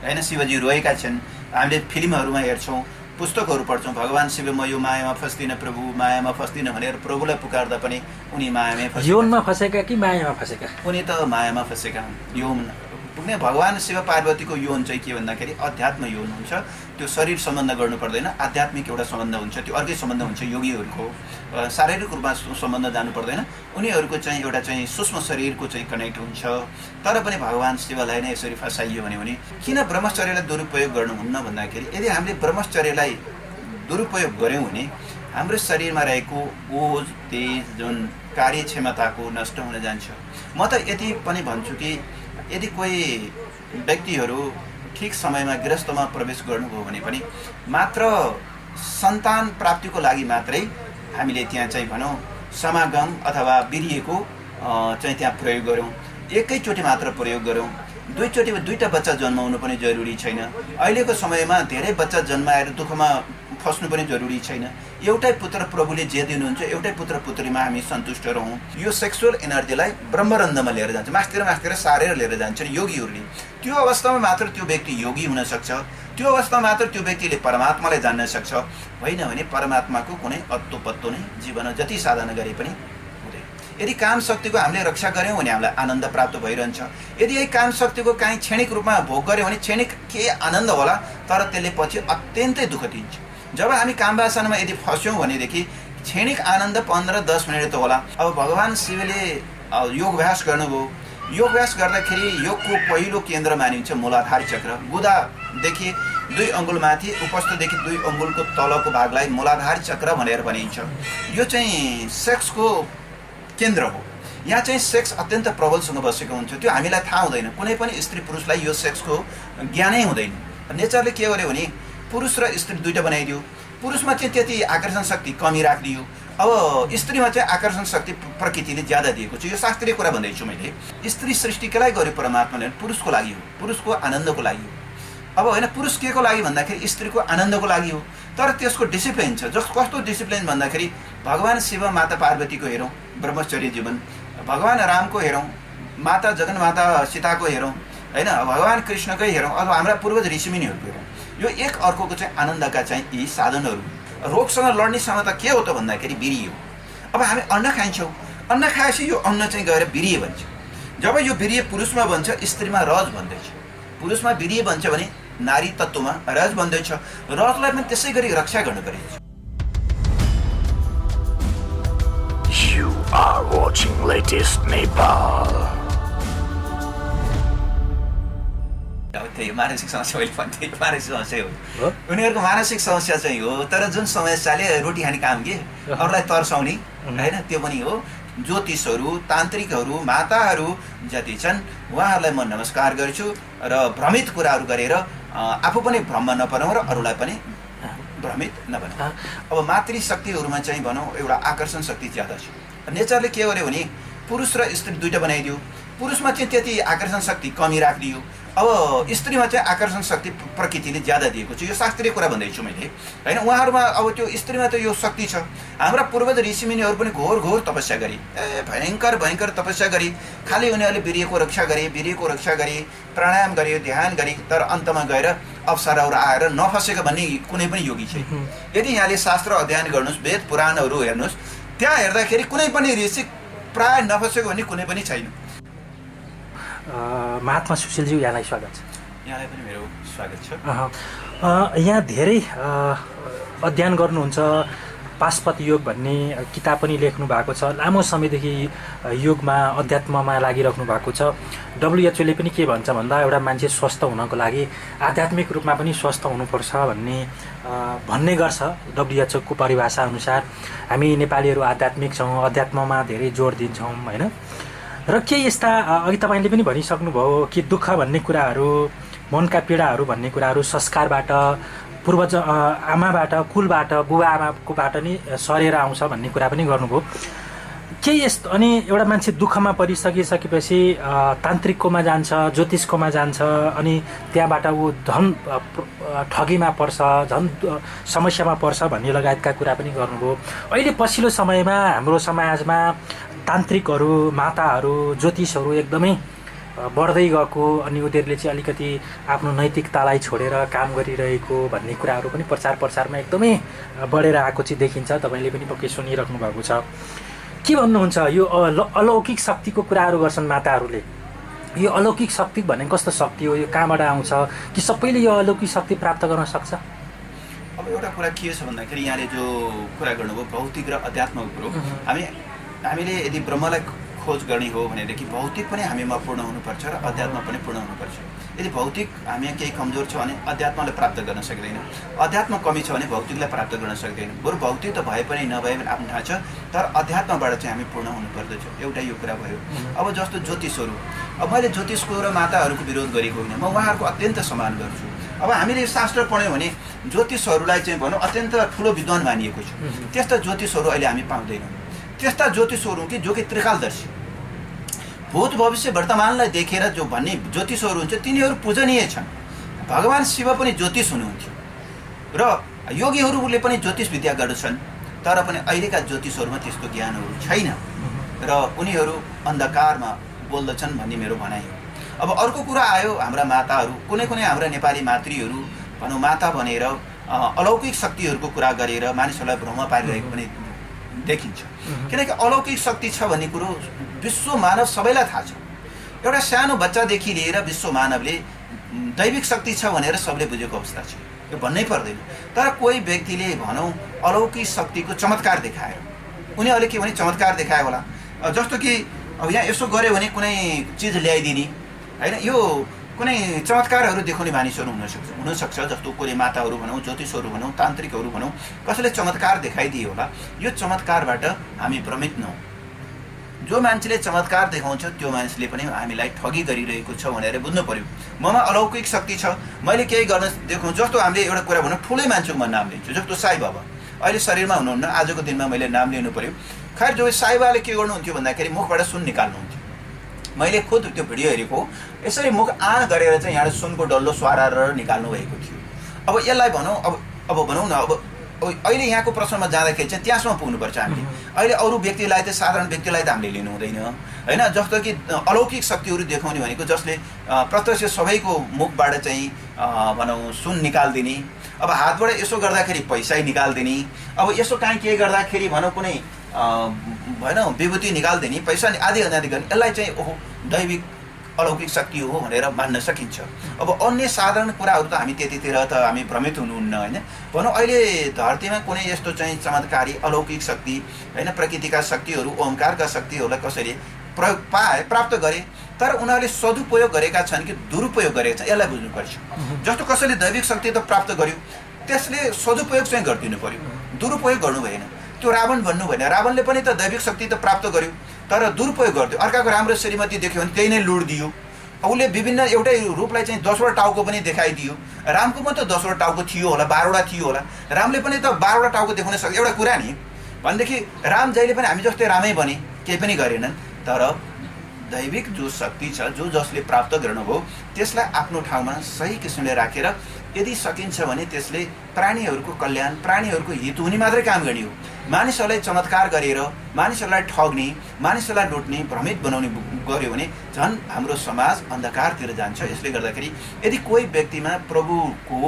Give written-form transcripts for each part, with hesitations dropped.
हैन, शिवजी रोएका छन्। हामीले फिल्महरूमा हेर्छौँ, पुस्तकहरू पढ्छौँ, भगवान शिव म यो मायामा फस्दिनँ प्रभु, मायामा फस्दिनँ भनेर प्रभुलाई पुकार्दा पनि उनी मायामै फसेका। यौनमा फसेका कि मायामा फसेका? उनी त मायामा फसेका हुन्। यौन पुग्ने भगवान शिव पार्वतीको यौन चाहिँ के भन्दाखेरि अध्यात्म यौन हुन्छ। त्यो शरीर सम्बन्ध गर्नु पर्दैन, आध्यात्मिक एउटा सम्बन्ध हुन्छ, त्यो अर्कै सम्बन्ध हुन्छ। योगीहरूको शारीरिक रूपमा सम्बन्ध जानु पर्दैन, उनीहरूको चाहिँ एउटा चाहिँ सूक्ष्म शरीरको चाहिँ कनेक्ट हुन्छ। तर पनि भगवान शिवलाई नै यसरी फसाइयो भने किन ब्रह्मचर्यलाई दुरुपयोग गर्नुहुन्न भन्दाखेरि यदि हामीले ब्रह्मचर्यलाई दुरुपयोग गऱ्यौँ भने हाम्रो शरीरमा रहेको ओज तेज जुन कार्यक्षमताको नष्ट हुन जान्छ। म त यति पनि भन्छु कि यदि कोही व्यक्तिहरू ठिक समयमा गृहस्थमा प्रवेश गर्नुभयो भने पनि मात्र सन्तान प्राप्तिको लागि मात्रै हामीले त्यहाँ चाहिँ भनौँ समागम अथवा वीर्यको चाहिँ त्यहाँ प्रयोग गरौँ। एकैचोटि मात्र प्रयोग गरौँ। दुईटा बच्चा जन्माउनु पनि जरुरी छैन। अहिलेको समयमा धेरै बच्चा जन्माएर दुःखमा फस्नु पनि जरुरी छैन। एउटै पुत्र प्रभुले जे दिनुहुन्छ, एउटै पुत्र पुत्रीमा हामी सन्तुष्ट रहौँ। यो सेक्सुअल एनर्जीलाई ब्रह्मरन्धमा लिएर जान्छ, मास्तिर सारेर लिएर जान्छन् योगीहरूले। त्यो अवस्थामा मात्र त्यो व्यक्ति योगी हुन सक्छ। त्यो अवस्थामा मात्र त्यो व्यक्तिले परमात्मालाई जान्न सक्छ। होइन भने परमात्माको कुनै अत्तो पत्तो नै जीवनमा जति साधना गरे पनि हुँदैन। यदि काम शक्तिको हामीले रक्षा गऱ्यौँ भने हामीलाई आनन्द प्राप्त भइरहन्छ। यदि यही काम शक्तिको काहीँ क्षणिक रूपमा भोग गऱ्यौँ भने क्षणिक के आनन्द होला, तर त्यसले पछि अत्यन्तै दुःख दिन्छ। जब हामी कामवासनामा यदि फस्यौँ भनेदेखि क्षणिक आनन्द 15-10 मिनट त होला। अब भगवान शिवले योगभ्यास गर्नुभयो। योगभ्यास गर्दाखेरि योगको पहिलो केन्द्र मानिन्छ मूलाधार चक्र। गुदादेखि 2 अङ्गुल माथि, उपस्थदेखि 2 अङ्गुलको तलको भागलाई मूलाधार चक्र भनेर भनिन्छ। यो चाहिँ सेक्सको केन्द्र हो। यहाँ चाहिँ सेक्स अत्यन्त प्रबलसँग बसेको हुन्छ। त्यो हामीलाई थाहा हुँदैन। कुनै पनि स्त्री पुरुषलाई यो सेक्सको ज्ञानै हुँदैन। नेचरले के गर्यो भने पुरुष र स्त्री दुईटा बनाइदियो। पुरुषमा चाहिँ त्यति आकर्षण शक्ति कमी राखिदियो। अब स्त्रीमा चाहिँ आकर्षण शक्ति प्रकृतिले ज्यादा दिएको छ। यो शास्त्रीय कुरा भन्दैछु मैले। स्त्री सृष्टि केलाई गर्यो परमात्माले? पुरुषको लागि हो, पुरुषको आनन्दको लागि हो। अब होइन, पुरुष के को लागि भन्दाखेरि स्त्रीको आनन्दको लागि हो। तर त्यसको डिसिप्लिन छ। कस्तो डिसिप्लिन भन्दाखेरि भगवान शिव माता पार्वतीको हेरौँ ब्रह्मचर्य जीवन, भगवान रामको हेरौँ, माता जगन्माता सीताको हेरौँ, होइन, भगवान कृष्णकै हेरौँ, अथवा हाम्रा पूर्वज ऋषिमुनिहरूको हेरौँ। यो एक अर्कोको चाहिँ आनन्दका चाहिँ यी साधनहरू। रोगसँग लड्ने क्षमता के हो त भन्दाखेरि वीर्य हो। अब हामी अन्न खान्छौँ, अन्न खाएपछि यो अन्न चाहिँ गएर वीर्य बन्छ। जब यो वीर्य पुरुषमा बन्छ, स्त्रीमा रज बन्दैछ। पुरुषमा वीर्य बन्छ भने नारी तत्त्वमा रज बन्दैछ। रजलाई पनि त्यसै गरी रक्षा गर्नु पर्छ। You are watching latest Nepal. त्यही मानसिक समस्या मैले पनि त्यही मानसिक समस्या हो। उनीहरूको मानसिक समस्या चाहिँ हो। तर जुन समस्याले रोटी खाने काम के अरूलाई तर्साउने, होइन, त्यो पनि हो। ज्योतिषहरू, तान्त्रिकहरू, माताहरू जति छन् उहाँहरूलाई म नमस्कार गर्छु र भ्रमित कुराहरू गरेर आफू पनि भ्रममा नपराउँ र अरूलाई पनि भ्रमित नबनाऊ। अब मातृशक्तिहरूमा चाहिँ भनौँ एउटा आकर्षण शक्ति ज्यादा छ। नेचरले के गर्यो भने पुरुष र स्त्री दुईटा बनाइदियो। पुरुषमा चाहिँ त्यति आकर्षण शक्ति कमी राखिदियो। अब स्त्रीमा चाहिँ आकर्षण शक्ति प्रकृतिले ज्यादा दिएको छ। यो शास्त्रीय कुरा भन्दैछु मैले, होइन। उहाँहरूमा अब त्यो स्त्रीमा त यो शक्ति छ। हाम्रा पूर्वज ऋषिमुनिहरू पनि घोर तपस्या गरे, भयङ्कर तपस्या गरे। खालि उनीहरूले वीर्यको रक्षा गरे, प्राणायाम गरे, ध्यान गरे। तर अन्तमा गएर अप्सराहरू आएर नफसेको भन्ने कुनै पनि योगी छैन। यदि यहाँले शास्त्र अध्ययन गर्नुहोस्, वेद पुराणहरू हेर्नुहोस्, त्यहाँ हेर्दाखेरि कुनै पनि ऋषि प्राय नफसेको भन्ने कुनै पनि छैन। महात्मा सुशीलज्यू, यहाँलाई स्वागत छ। यहाँलाई पनि मेरो स्वागत छ। यहाँ धेरै अध्ययन गर्नुहुन्छ। पाशुपत योग भन्ने किताब पनि लेख्नु भएको छ। लामो समयदेखि योगमा अध्यात्ममा लागिराख्नु भएको छ। WHO ले पनि के भन्छ भन्दा एउटा मान्छे स्वस्थ हुनको लागि आध्यात्मिक रूपमा पनि स्वस्थ हुनुपर्छ भन्ने गर्छ। WHO को परिभाषा अनुसार हामी नेपालीहरू आध्यात्मिक छौँ, अध्यात्ममा धेरै जोड दिन्छौँ, होइन। र के यस्ता अघि तपाईँले पनि भनिसक्नुभयो कि दुःख भन्ने कुराहरू, मनका पीडाहरू भन्ने कुराहरू संस्कारबाट, पूर्वज आमाबाट, कुलबाट, बुबा आमाकोबाट नै सरेर आउँछ भन्ने कुरा पनि गर्नुभयो। के यस्तो अनि एउटा मान्छे दुःखमा परिसकेपछि तान्त्रिककोमा जान्छ, ज्योतिषकोमा जान्छ, अनि त्यहाँबाट ऊ झन् ठगीमा पर्छ, झन् समस्यामा पर्छ भन्ने लगायतका कुरा पनि गर्नुभयो। अहिले पछिल्लो समयमा हाम्रो समाजमा तान्त्रिकहरू, माताहरू, ज्योतिषहरू एकदमै बढ्दै गएको अनि उनीहरूले चाहिँ अलिकति आफ्नो नैतिकतालाई छोडेर काम गरिरहेको भन्ने कुराहरू पनि प्रचारमा एकदमै बढेर आएको चाहिँ देखिन्छ। तपाईँले पनि पक्कै सुनिराख्नु भएको छ। के भन्नुहुन्छ, यो अलौकिक शक्तिको कुराहरू गर्छन् माताहरूले, यो अलौकिक शक्ति भन्ने कस्तो शक्ति हो, यो कहाँबाट आउँछ, कि सबैले यो अलौकिक शक्ति प्राप्त गर्न सक्छ? अब एउटा कुरा के छ भन्दाखेरि यहाँले जो कुरा गर्नुभयो भौतिक र अध्यात्मको कुरो, हामीले यदि ब्रह्मलाई खोज गर्ने हो भनेदेखि भौतिक पनि हामीमा पूर्ण हुनुपर्छ र अध्यात्म पनि पूर्ण हुनुपर्छ। यदि भौतिक हामी केही कमजोर छ भने अध्यात्मलाई प्राप्त गर्न सक्दैन, अध्यात्म कमी छ भने भौतिकलाई प्राप्त गर्न सक्दैन। बरु भौतिक त भए पनि नभए पनि आफ्नो ठाउँ छ, तर अध्यात्मबाट चाहिँ हामी पूर्ण हुनुपर्दछ। एउटा यो कुरा भयो। अब जस्तो ज्योतिषहरू, अब मैले ज्योतिषको र माताहरूको विरोध गरेको होइन, म उहाँहरूको अत्यन्त सम्मान गर्छु। अब हामीले शास्त्र पढ्यौँ भने ज्योतिषहरूलाई चाहिँ भनौँ अत्यन्त ठुलो विद्वान मानिएको छ। त्यस्ता ज्योतिषहरू अहिले हामी पाउँदैनौँ। त्यस्ता ज्योतिषहरू जो कि त्रिकालदर्शी, भूत भविष्य वर्तमानलाई देखेर जो भन्ने ज्योतिषहरू हुन्छ तिनीहरू पूजनीय छन्। भगवान् शिव पनि ज्योतिष हुनुहुन्थ्यो र योगीहरूले पनि ज्योतिष विद्या गर्छन्, तर पनि अहिलेका ज्योतिषहरूमा त्यस्तो ज्ञानहरू छैन र उनीहरू अन्धकारमा बोल्दछन् भन्ने मेरो भनाइ हो। अब अर्को कुरा आयो, हाम्रा माताहरू, कुनै हाम्रा नेपाली मातृहरू भनौँ माता भनेर अलौकिक शक्तिहरूको कुरा गरेर मानिसहरूलाई भ्रम पारिरहेको पनि देखिन्छ। किनकि अलौकिक शक्ति छ भन्ने कुरो विश्व मानव सबैलाई थाहा छ। एउटा सानो बच्चादेखि लिएर विश्व मानवले दैविक शक्ति छ भनेर सबले बुझेको अवस्था छ, यो भन्नै पर्दैन। तर कोही व्यक्तिले भनौँ अलौकिक शक्तिको चमत्कार देखाएर, उनीहरूले के भने चमत्कार देखायो होला, जस्तो कि अब यहाँ यसो गऱ्यो भने कुनै चिज ल्याइदिने होइन, यो कुनै चमत्कारहरू देखाउने मानिसहरू हुनसक्छ। जस्तो कोही माताहरू भनौँ, ज्योतिषहरू भनौँ, तान्त्रिकहरू भनौँ, कसैले चमत्कार देखाइदियो होला। यो चमत्कारबाट हामी भ्रमित नहौँ। जो मान्छेले चमत्कार देखाउँछ त्यो मान्छेले पनि हामीलाई ठगी गरिरहेको छ भनेर बुझ्नु पर्यो। ममा अलौकिक शक्ति छ, मैले केही गर्न देखाउँ। जस्तो हामीले एउटा कुरा भनौँ, ठुलै मान्छेको म नाम लिन्छु, जस्तो साई बाबा अहिले शरीरमा हुनुहुन्न, आजको दिनमा मैले नाम लिनु पर्यो। खैर जो साई बाबाले के गर्नुहुन्थ्यो भन्दाखेरि मुखबाट सुन निकाल्नुहुन्थ्यो। मैले खुद त्यो भिडियो हेरेको, यसरी मुख गरेर चाहिँ यहाँ सुनको डल्लो स्वाराएर निकाल्नु भएको थियो। अब यसलाई भनौँ, अब भनौँ न, अब अहिले यहाँको प्रश्नमा जाँदाखेरि चाहिँ त्यहाँसम्म पुग्नुपर्छ हामीले। अहिले अरू व्यक्तिलाई त, साधारण व्यक्तिलाई त हामीले लिनु हुँदैन होइन। जस्तो कि अलौकिक शक्तिहरू देखाउने भनेको जसले प्रत्यक्ष सबैको मुखबाट चाहिँ भनौँ सुन निकालिदिने, अब हातबाट यसो गर्दाखेरि पैसा निकालिदिने, अब यसो काहीँ के गर्दाखेरि भनौँ कुनै भएन विभूति निकालिदिने, पैसा आदि अनादि गर्ने, यसलाई चाहिँ ओहो दैविक अलौकिक शक्ति हो भनेर मान्न सकिन्छ। अब अन्य साधारण कुराहरू त हामी त्यतितिर त हामी भ्रमित हुनुहुन्न होइन। भनौँ अहिले धरतीमा कुनै यस्तो चाहिँ चमत्कारी अलौकिक शक्ति होइन, प्रकृतिका शक्तिहरू, ओमकारका शक्तिहरूलाई कसैले प्राप्त गरे, तर उनीहरूले सदुपयोग गरेका छन् कि दुरुपयोग गरेका छन्, यसलाई बुझ्नुपर्छ। जस्तो कसैले दैविक शक्ति त प्राप्त गर्यो, त्यसले सदुपयोग चाहिँ गरिदिनु पर्यो, दुरुपयोग गर्नु भएन। त्यो रावण भन्नु भएन, रावणले पनि त दैविक शक्ति त प्राप्त गर्यो तर दुरुपयोग गरिदियो। अर्काको राम्रो श्रीमती देख्यो भने त्यही नै लुट दियो। उसले विभिन्न एउटै रूपलाई चाहिँ 10वटा टाउको पनि देखाइदियो। रामको पनि त 10वटा टाउको थियो होला, 12वटा थियो होला, रामले पनि त 12वटा टाउको देखाउन सक्छ। एउटा कुरा नि भनेदेखि राम जहिले पनि हामी जस्तै रामै बने, केही पनि गरेनन्। तर दैविक जो शक्ति छ, जो जसले प्राप्त गर्नुभयो त्यसलाई आफ्नो ठाउँमा सही किसिमले राखेर यदि सकिन्छ भने त्यसले प्राणीहरूको कल्याण, प्राणीहरूको हित हुने मात्रै काम गर्ने हो। मानिसहरूलाई चमत्कार गरेर मानिसहरूलाई ठग्ने, मानिसहरूलाई लुट्ने, भ्रमित बनाउने गर्यो भने झन् हाम्रो समाज अन्धकारतिर जान्छ। यसले गर्दाखेरि यदि कोही व्यक्तिमा प्रभुको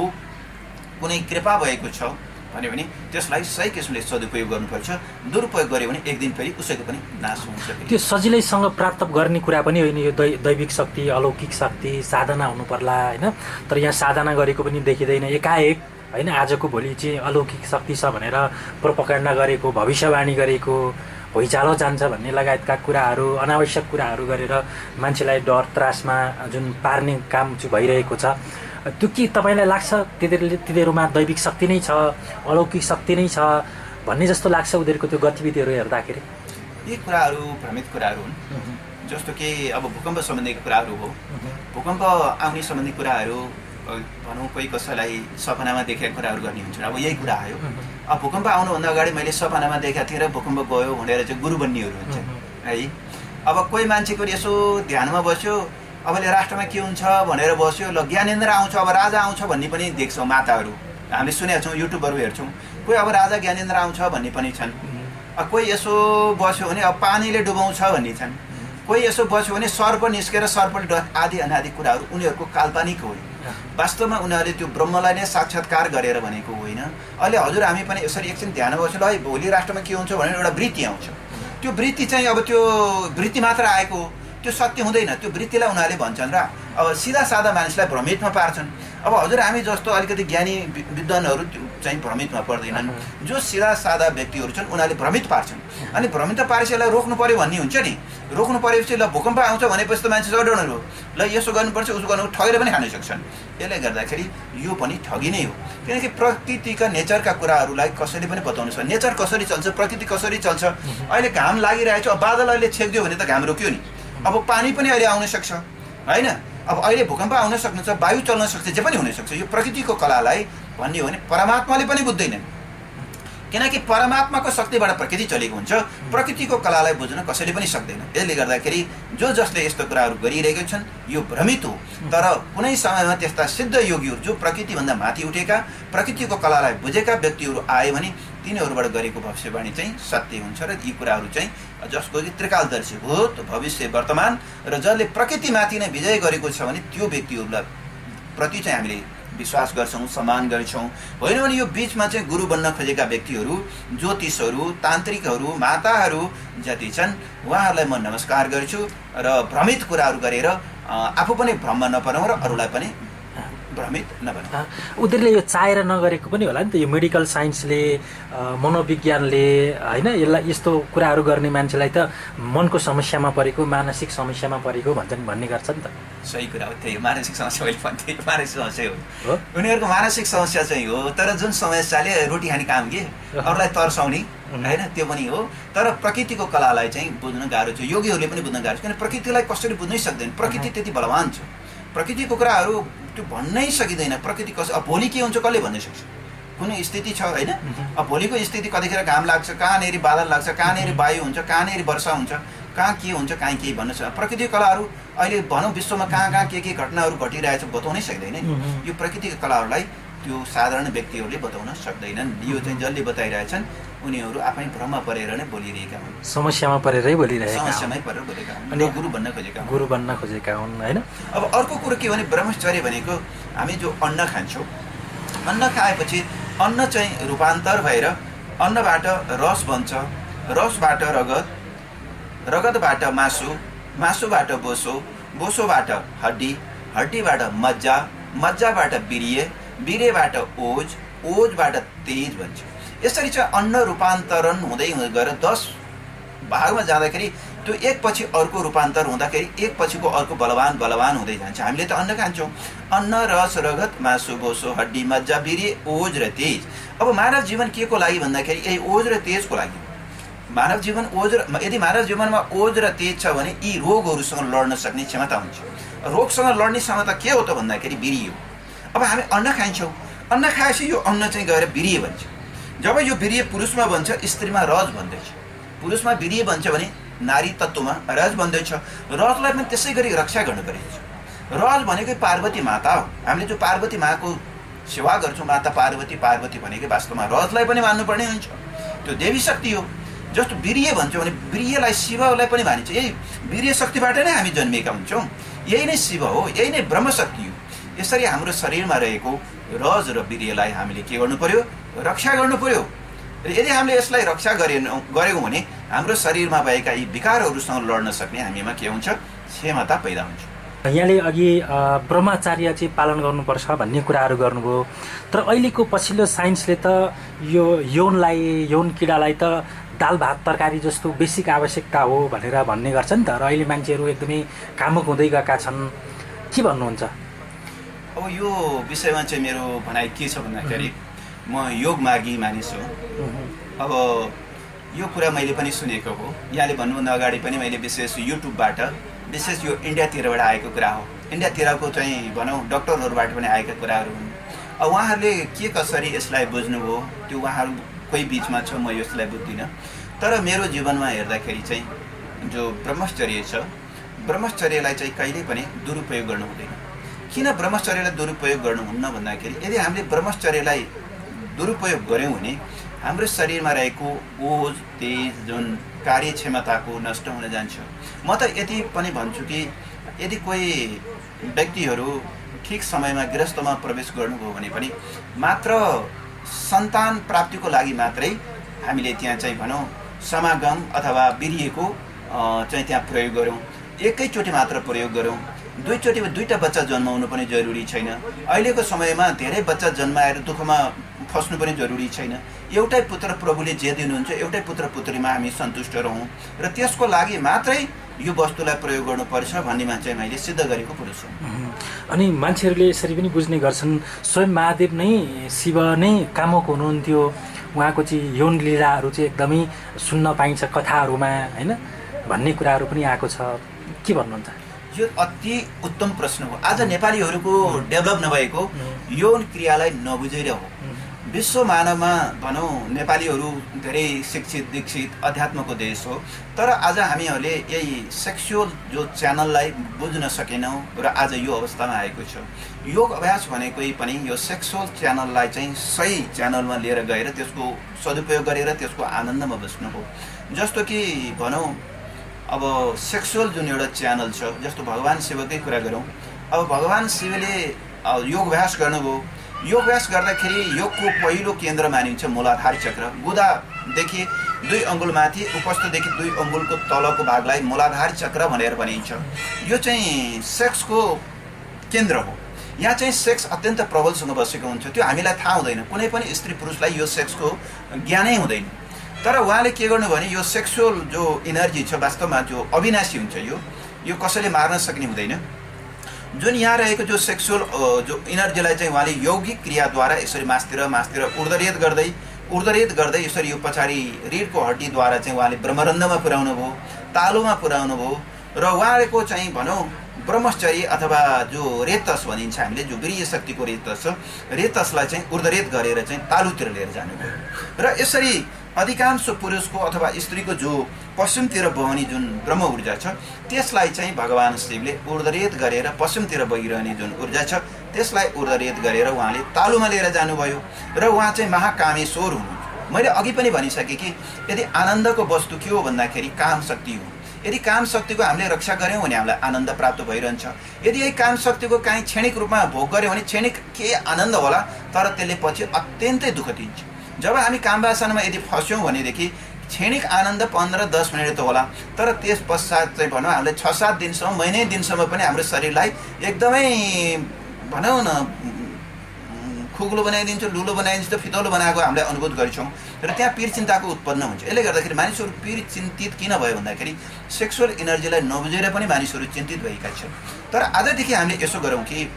कुनै कृपा भएको छ भन्यो भने त्यसलाई सही किसिमले सदुपयोग गर्नुपर्छ। दुरुपयोग गर्यो भने एक दिन फेरि उसैको पनि नाश हुन्छ। त्यो सजिलैसँग प्राप्त गर्ने कुरा पनि होइन, यो दैविक शक्ति, अलौकिक शक्ति साधना हुनु पर्ला होइन। तर यहाँ साधना गरेको पनि देखिँदैन एकाएक होइन। आजको भोलि चाहिँ अलौकिक शक्ति छ भनेर प्रोपगेन्डा गरेको, भविष्यवाणी गरेको, भुइँचालो जान्छ भन्ने लगायतका कुराहरू, अनावश्यक कुराहरू गरेर मान्छेलाई डर त्रासमा जुन पार्ने काम चाहिँ भइरहेको छ, त्यो के तपाईँलाई लाग्छ तिनीहरूमा दैविक शक्ति नै छ, अलौकिक शक्ति नै छ भन्ने जस्तो लाग्छ उनीहरूको त्यो गतिविधिहरू हेर्दाखेरि? यी कुराहरू भ्रमित कुराहरू हुन्। जस्तो कि अब भूकम्प सम्बन्धी कुराहरू हो, भूकम्प आउने सम्बन्धी कुराहरू भनौँ कोही कसैलाई सपनामा देखेका कुराहरू गर्ने हुन्छन्। अब यही कुरा आयो, अब भूकम्प आउनुभन्दा अगाडि मैले सपनामा देखाएको थिएँ र भूकम्प गयो भनेर चाहिँ गुरु बन्नेहरू हुन्छन् है। अब कोही मान्छेको यसो ध्यानमा बस्यो, अबले राष्ट्रमा के हुन्छ भनेर बस्यो, ल ज्ञानेन्द्र आउँछ, अब राजा आउँछ भन्ने पनि देख्छौँ। माताहरू हामीले सुनेका छौँ, युट्युबहरू हेर्छौँ, कोही अब राजा ज्ञानेन्द्र आउँछ भन्ने पनि छन्। कोही यसो बस्यो भने अब पानीले डुबाउँछ भन्ने छन्, कोही यसो बस्यो भने सर्प निस्केर सर्पले आदि अनादि कुराहरू उनीहरूको काल्पनिक हो। वास्तवमा उनीहरूले त्यो ब्रह्मलाई नै साक्षात्कार गरेर भनेको होइन। अहिले हजुर हामी पनि यसरी एकछिन ध्यान बस्छौँ ल है भोलि राष्ट्रमा के हुन्छ भनेर एउटा वृत्ति आउँछ। त्यो वृत्ति चाहिँ अब त्यो वृत्ति मात्र आएको हो, त्यो सत्य हुँदैन। त्यो वृत्तिलाई उनीहरूले भन्छन् र अब सिधा सादा मानिसलाई भ्रमितमा पार्छन्। अब हजुर हामी जस्तो अलिकति ज्ञानी विद्वानहरू चाहिँ भ्रमितमा पर्दैनन्। जो सिधा सादा व्यक्तिहरू छन् उनीहरूले भ्रमित पार्छन्। अनि भ्रमित पारेपछि यसलाई रोक्नु पर्यो भन्ने हुन्छ नि। रोक्नु परेपछि ल भूकम्प आउँछ भनेपछि त मान्छे डराउनु हो, ल यसो गर्नुपर्छ उसो गर्नु, ठगेर पनि खान सक्छन्। यसले गर्दाखेरि यो पनि ठगी नै हो। किनकि प्रकृतिका नेचरका कुराहरूलाई कसैले पनि बताउनु सक्छ। नेचर कसरी चल्छ, प्रकृति कसरी चल्छ। अहिले घाम लागिरहेछ, अब बादल अहिले छेकिदियो भने त घाम रोक्यो नि। अब पानी पनि अहिले आउन सक्छ होइन। अब अहिले भूकम्प आउन सक्नुहुन्छ, वायु चल्न सक्छ, जे पनि हुनसक्छ। यो प्रकृतिको कलालाई भन्ने हो भने परमात्माले पनि बुझ्दैनन्। किनकि परमात्माको शक्तिबाट प्रकृति चलेको हुन्छ। प्रकृतिको कलालाई बुझ्न कसैले पनि सक्दैन। यसले गर्दाखेरि जो जसले यस्तो कुराहरू गरिरहेका छन् यो भ्रमित हो। तर कुनै समयमा त्यस्ता सिद्ध योगीहरू जो प्रकृतिभन्दा माथि उठेका, प्रकृतिको कलालाई बुझेका व्यक्तिहरू आए भने तिनीहरूबाट गरेको भविष्यवाणी चाहिँ सत्य हुन्छ। र यी कुराहरू चाहिँ जसको कि त्रिकालदर्शी भूत भविष्य वर्तमान र जसले प्रकृतिमाथि नै विजय गरेको छ भने त्यो व्यक्तिहरूलाई प्रति चाहिँ हामीले विश्वास गर्छौँ, सम्मान गर्छौँ। होइन भने यो बिचमा चाहिँ गुरु बन्न खोजेका व्यक्तिहरू, ज्योतिषहरू, तान्त्रिकहरू, माताहरू जति छन् उहाँहरूलाई म नमस्कार गर्छु र भ्रमित कुराहरू गरेर आफू पनि भ्रममा नपराउँ र अरूलाई पनि भ्रमित नबनाउँ। उनीहरूले यो चाहेर नगरेको पनि होला नि त। यो मेडिकल साइन्सले, मनोविज्ञानले होइन यसलाई यस्तो कुराहरू गर्ने मान्छेलाई त मनको समस्यामा परेको, मानसिक समस्यामा परेको भन्ने गर्छ नि त। सही कुरा हो। त्यही मानसिक समस्या मैले भन्थेँ, मानसिक समस्या हो। उनीहरूको मानसिक समस्या चाहिँ हो। तर जुन समस्याले रोटी खाने काम के अरूलाई तर्साउने होइन त्यो पनि हो। तर प्रकृतिको कलालाई चाहिँ बुझ्न गाह्रो छ। योगीहरूले पनि बुझ्न गाह्रो छ। किन प्रकृतिलाई कसैले बुझ्नै सक्दैन। प्रकृति त्यति बलवान छ। प्रकृतिको कुराहरू त्यो भन्नै सकिँदैन। प्रकृति कसो अब भोलि के हुन्छ कसले भन्नै सक्छ। कुनै स्थिति छ होइन। अब भोलिको स्थिति कतिखेर घाम लाग्छ, कहाँनिर बादल लाग्छ, कहाँनिर वायु हुन्छ, कहाँनिर वर्षा हुन्छ, कहाँ के हुन्छ, कहीँ केही भन्न सक्छ। प्रकृतिको कलाहरू अहिले भनौँ विश्वमा कहाँ के घटनाहरू घटिरहेछ बताउनै सक्दैन। यो प्रकृतिको कलाहरूलाई त्यो साधारण व्यक्तिहरूले बताउन सक्दैनन्। यो चाहिँ जसले बताइरहेछन् उनीहरू आफै भ्रममा परेर नै बोलिरहेका हुन्, समस्यामा परेरै बोलिरहेका, समस्यामै परेर बोलेका हुन्, अनि गुरु बन्न खोजेका हुन् होइन। अब अर्को कुरो के भने ब्रह्मचर्य भनेको हामी जो अन्न खान्छौँ, अन्न खाएपछि अन्न चाहिँ रूपान्तर भएर अन्नबाट रस बन्छ, रसबाट रगत, रगतबाट मासु, मासुबाट बोसो, बोसोबाट हड्डी, हड्डीबाट मज्जा, मज्जाबाट बिर्य, बिर्यबाट ओज, ओजबाट तेज बन्छ। यसरी चाहिँ अन्न रूपान्तरण हुँदै गएर 10 भागमा जाँदाखेरि त्यो एकपछि अर्को रूपान्तर हुँदाखेरि एकपछिको अर्को बलवान हुँदै जान्छ। हामीले त अन्न खान्छौँ, अन्न, रस, रगत, मासु, बोसो, हड्डी, मज्जा, बिर्य, ओज र तेज। अब मानव जीवन के को लागि भन्दाखेरि यही ओज र तेजको लागि। मानव जीवन यदि मानव जीवनमा ओज र तेज छ भने यी रोगहरूसँग लड्न सक्ने क्षमता हुन्छ। रोगसँग लड्ने क्षमता के हो त भन्दाखेरि बिर्य हो। अब हामी अन्न खान्छौँ, अन्न खाएपछि यो अन्न चाहिँ गएर बिर्य बन्छ। जब यो बिर्य पुरुषमा बन्छ स्त्रीमा रज बन्दैछ, पुरुषमा बिर्य बन्छ भने नारी तत्त्वमा रज बन्दैछ। रजलाई पनि त्यसै गरी रक्षा गर्नु परेको छ। रज भनेकै पार्वती माता हो। हामीले जो पार्वती माको सेवा गर्छौँ, माता पार्वती भनेकै वास्तवमा रजलाई पनि मान्नुपर्ने हुन्छ। त्यो देवी शक्ति हो। जस्तो बिर्य भन्छौँ भने बिर्यलाई शिवलाई पनि मानिन्छ। यही बिर्य शक्तिबाट नै हामी जन्मिएका हुन्छौँ। यही नै शिव हो, यही नै ब्रह्मशक्ति हो। यसरी हाम्रो शरीरमा रहेको रज र बिर्यलाई हामीले के गर्नु पर्यो? रक्षा गर्नु पर्यो। यदि हामीले यसलाई रक्षा गरेनौँ भने हाम्रो शरीरमा भएका यी विकारहरूसँग लड्न सक्ने हामीमा के हुन्छ? क्षमता पैदा हुन्छ। यहाँले अघि ब्रह्मचर्य चाहिँ पालन गर्नुपर्छ भन्ने कुराहरू गर्नुभयो। तर अहिलेको पछिल्लो साइन्सले त यो यौन किरालाई त दाल भात तरकारी जस्तो बेसिक आवश्यकता हो भनेर भन्ने गर्छ नि त। र अहिले मान्छेहरू एकदमै कामुक हुँदै गएका छन्। के भन्नुहुन्छ? अब यो विषयमा चाहिँ मेरो भनाइ के छ भन्दाखेरि म योग मार्गी मानिस हो। अब यो कुरा मैले पनि सुनेको हो। यहाँले भन्नुभन्दा अगाडि पनि मैले विशेष युट्युबबाट, विशेष यो इन्डियातिरबाट आएको कुरा हो। इन्डियातिरको चाहिँ भनौँ डक्टरहरूबाट पनि आएका कुराहरू हुन्। अब उहाँहरूले के कसरी यसलाई बुझ्नुभयो त्यो उहाँहरू कोही बिचमा छ, म यसलाई बुझ्दिनँ। तर मेरो जीवनमा हेर्दाखेरि चाहिँ जो ब्रह्मचर्य छ, ब्रह्मचर्यलाई चाहिँ कहिल्यै पनि दुरुपयोग गर्नु हुँदैन। किन ब्रह्मचर्यलाई दुरुपयोग गर्नुहुन्न भन्दाखेरि यदि हामीले ब्रह्मचर्यलाई दुरुपयोग गऱ्यौँ भने हाम्रो शरीरमा रहेको ओज तेज जुन कार्यक्षमताको नष्ट हुन जान्छ। म त यति पनि भन्छु कि यदि कोही व्यक्तिहरू ठिक समयमा गृहस्थमा प्रवेश गर्नुभयो भने पनि मात्र सन्तान प्राप्तिको लागि मात्रै हामीले त्यहाँ चाहिँ भनौँ समागम अथवा वीर्यको चाहिँ त्यहाँ प्रयोग गरौँ। एकैचोटि मात्र प्रयोग गरौँ। दुईटा बच्चा जन्माउनु पनि जरुरी छैन। अहिलेको समयमा धेरै बच्चा जन्माएर दुःखमा फस्नु पनि जरुरी छैन। एउटै पुत्र प्रभुले जे दिनुहुन्छ एउटै पुत्र पुत्रीमा हामी सन्तुष्ट रहौँ र त्यसको लागि मात्रै यो वस्तुलाई प्रयोग गर्नुपर्छ भन्नेमा चाहिँ मैले सिद्ध गरेको कुरो छु। अनि मान्छेहरूले यसरी पनि बुझ्ने गर्छन् स्वयं महादेव नै शिव नै कामक हुनुहुन्थ्यो, उहाँको चाहिँ यौन लीलाहरू चाहिँ एकदमै सुन्न पाइन्छ कथाहरूमा होइन भन्ने कुराहरू पनि आएको छ। के भन्नुहुन्छ? यो अति उत्तम प्रश्न हो। आज नेपालीहरूको डेभलप नभएको यौन क्रियालाई नबुझेर हो। विश्व मानवमा भनौँ नेपालीहरू धेरै शिक्षित दीक्षित अध्यात्मको देश हो, तर आज हामीहरूले यही सेक्सुअल जो च्यानललाई बुझ्न सकेनौँ र आज यो अवस्थामा आएको छ। योग अभ्यास भनेकै पनि यो सेक्सुअल च्यानललाई चाहिँ सही च्यानलमा लिएर गएर त्यसको सदुपयोग गरेर त्यसको आनन्दमा बस्नु हो। जस्तो कि भनौँ अब सेक्सुअल जुन एउटा च्यानल छ, जस्तो भगवान् शिवकै कुरा गरौँ। अब भगवान् शिवले योग अभ्यास गर्नुभयो। योग अभ्यास गर्दाखेरि योगको पहिलो केन्द्र मानिन्छ मूलाधार चक्र। गुदादेखि 2 अङ्गुल माथि उपस्थदेखि 2 अङ्गुलको तलको भागलाई मूलाधार चक्र भनेर भनिन्छ। यो चाहिँ सेक्सको केन्द्र हो। यहाँ चाहिँ सेक्स अत्यन्त प्रबलसँग बसेको हुन्छ। त्यो हामीलाई थाहा हुँदैन। कुनै पनि स्त्री पुरुषलाई यो सेक्सको ज्ञानै हुँदैन। तर उहाँले के गर्नु भने यो सेक्सुअल जो इनर्जी छ वास्तवमा जो अविनाशी हुन्छ, यो कसैले मार्न सक्ने हुँदैन। जुन यहाँ रहेको जो सेक्सुअल जो इनर्जीलाई चाहिँ उहाँले यौगिक क्रियाद्वारा यसरी मास्तिर उर्धरेत गर्दै यसरी यो पछाडि रीढको हड्डीद्वारा चाहिँ उहाँले ब्रह्मरन्ध्रमा पुर्याउनु भयो, तालुमा पुर्याउनु भयो र उहाँको चाहिँ भनौँ ब्रह्मचर्य अथवा जो रेतस भनिन्छ हामीले, जो वीर्य शक्तिको रेतस छ, रेतसलाई चाहिँ उर्धरेत गरेर चाहिँ तालुतिर लिएर जानुभयो। र यसरी अधिकांश पुरुषको अथवा स्त्रीको जो पश्चिमतिर बहने जुन ब्रह्म ऊर्जा छ त्यसलाई चाहिँ भगवान् शिवले उर्धरेत गरेर पश्चिमतिर बगिरहने जुन ऊर्जा छ त्यसलाई उर्धरेत गरेर उहाँले तालुमा लिएर जानुभयो र उहाँ चाहिँ महाकामेश्वर हुनुहुन्छ। मैले अघि पनि भनिसकेँ कि यदि आनन्दको वस्तु के हो भन्दाखेरि काम शक्ति हो। यदि काम शक्तिको हामीले रक्षा गऱ्यौँ भने हामीलाई आनन्द प्राप्त भइरहन्छ। यदि यही काम शक्तिको काहीँ क्षणिक रूपमा भोग गऱ्यौँ भने क्षणिक के आनन्द होला, तर त्यसले पछि अत्यन्तै दुःख दिन्छ। जब हामी काम वासनामा यदि फस्यौँ भनेदेखि क्षणिक आनन्द 15-10 मिनट त होला, तर त्यस पश्चात चाहिँ भनौँ हामीले 6-7 दिनसम्म महिनै दिनसम्म पनि हाम्रो शरीरलाई एकदमै भनौँ न खुग्लो बनाइदिन्छ, लुलो बनाइदिन्छ, फितौलो बनाएको हामीले अनुभूत गर्छौँ र त्यहाँ पीर चिन्ताको उत्पन्न हुन्छ। यसले गर्दाखेरि मानिसहरू पीर चिन्तित किन भयो भन्दाखेरि सेक्सुअल इनर्जीलाई नबुझेर पनि मानिसहरू चिन्तित भएका छन्। तर आजदेखि हामीले यसो गरौँ कि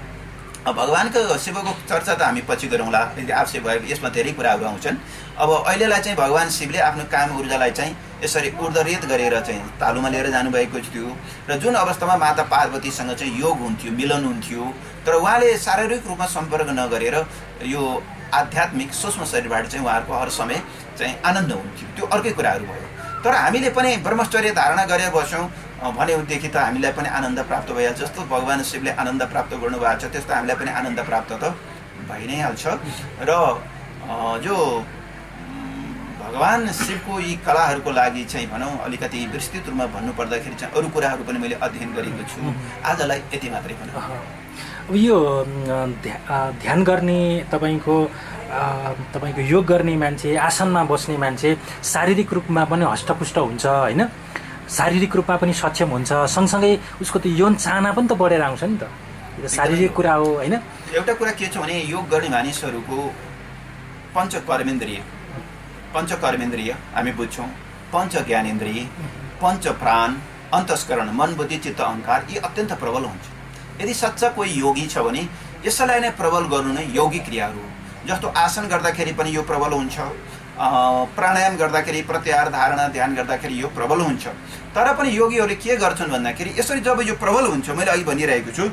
भगवानको शिवको चर्चा त हामी पछि गरौँला, यदि आवश्यक भयो। यसमा धेरै कुराहरू आउँछन्। अब अहिलेलाई चाहिँ भगवान् शिवले आफ्नो काम ऊर्जालाई चाहिँ यसरी उर्धरेत गरेर चाहिँ तालुमा लिएर जानुभएको थियो र जुन अवस्थामा माता पार्वतीसँग चाहिँ योग हुन्थ्यो, मिलन हुन्थ्यो, तर उहाँले शारीरिक रूपमा सम्पर्क नगरेर यो आध्यात्मिक सूक्ष्म शरीरबाट चाहिँ उहाँहरूको हर समय चाहिँ आनन्द हुन्थ्यो। त्यो अर्कै कुराहरू भयो। तर हामीले पनि ब्रह्मचर्य धारणा गरेर बस्यौँ भनेदेखि त हामीलाई पनि आनन्द प्राप्त भइहाल्छ। जस्तो भगवान् शिवले आनन्द प्राप्त गर्नुभएको छ त्यस्तो हामीलाई पनि आनन्द प्राप्त त भइ नै हाल्छ। र जो भगवान् शिवको यी कलाहरूको लागि चाहिँ भनौँ अलिकति विस्तृत रूपमा भन्नुपर्दाखेरि चाहिँ अरू कुराहरू पनि मैले अध्ययन गरेको छु। आजलाई यति मात्रै पनि। अब यो ध्यान गर्ने तपाईँको योग गर्ने मान्छे, आसनमा बस्ने मान्छे शारीरिक रूपमा पनि हष्टपुष्ट हुन्छ होइन, शारीरिक रूपमा पनि सक्षम हुन्छ, सँगसँगै उसको त यौन चाहना पनि त बढेर आउँछ नि त। यो शारीरिक कुरा हो होइन। एउटा कुरा के छ भने योग गर्ने मानिसहरूको पञ्चकर्मेन्द्रिय हामी बुझ्छौँ, पञ्च ज्ञानेन्द्रिय, पञ्च प्राण, अन्तस्करण, मन बुद्धि चित्त अहङ्कार, यी अत्यन्त प्रबल हुन्छ। यदि सच्चा कोही योगी छ भने यसलाई नै प्रबल गर्नु नै योगिक क्रियाहरू हो। जस्तो आसन गर्दाखेरि पनि यो प्रबल हुन्छ, प्राणायाम गर्दाखेरि प्रत्याहार धारणा ध्यान गर्दाखेरि यो प्रबल हुन्छ। तर पनि योगीहरूले के गर्छन् भन्दाखेरि यसरी जब यो प्रबल हुन्छ, मैले अघि भनिरहेको छु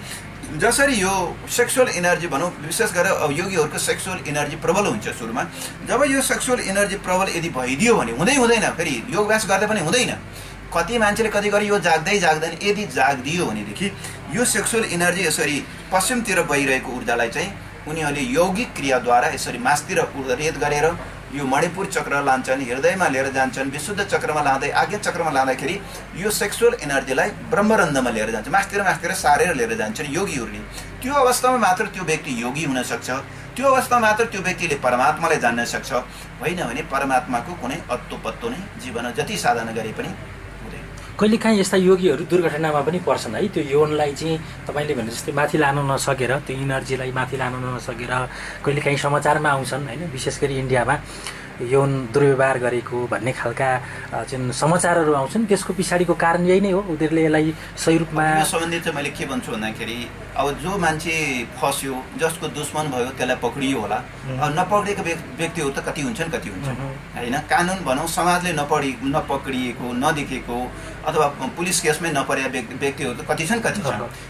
जसरी यो सेक्सुअल इनर्जी भनौँ, विशेष गरेर योगीहरूको सेक्सुअल इनर्जी प्रबल हुन्छ सुरुमा। जब यो सेक्सुअल इनर्जी प्रबल यदि भइदियो भने हुँदैन, फेरि योगभ्यास गर्दा पनि हुँदैन। कति मान्छेले कति गरी यो जाग्दैन, यदि जाग्दियो भनेदेखि यो सेक्सुअल इनर्जी यसरी पश्चिमतिर बहिरहेको ऊर्जालाई चाहिँ उनीहरूले यौगिक क्रियाद्वारा यसरी मासतिर उर्धरेत गरेर यो मणिपुर चक्र लान्छन्, हृदयमा लिएर जान्छन्, विशुद्ध चक्रमा लाँदै आज्ञा चक्रमा लाँदाखेरि यो सेक्सुअल एनर्जीलाई ब्रह्मरन्ध्रमा लिएर जान्छ, मास्तिर सारेर लिएर जान्छन् योगीहरूले। त्यो अवस्थामा मात्र त्यो व्यक्ति योगी हुन सक्छ, त्यो अवस्थामा मात्र त्यो व्यक्तिले परमात्मालाई जान्न सक्छ। होइन भने परमात्माको कुनै अत्तो पत्तो नै जीवनमा जति साधना गरे पनि हुँदैन। कहिलेकाहीँ यस्ता योगीहरू दुर्घटनामा पनि पर्छन् है, त्यो यौनलाई चाहिँ तपाईँले भने जस्तै माथि लान नसकेर, त्यो इनर्जीलाई माथि लान नसकेर कहिलेकाहीँ समाचारमा आउँछन् होइन, विशेष गरी इन्डियामा यौन दुर्व्यवहार गरेको भन्ने खालका जुन समाचारहरू आउँछन्, त्यसको पछाडिको कारण यही नै हो, उनीहरूले यसलाई सही रूपमा। यो सम्बन्धित चाहिँ मैले के भन्छु भन्दाखेरि अब जो मान्छे फस्यो, जसको दुश्मन भयो त्यसलाई पक्रियो होला, नपक्रिएको व्यक्तिहरू त कति हुन्छन् होइन। कानुन भनौँ समाजले नपक्रिएको नदेखेको अथवा पुलिस केसमै नपरेका व्यक्तिहरू त कति छन्।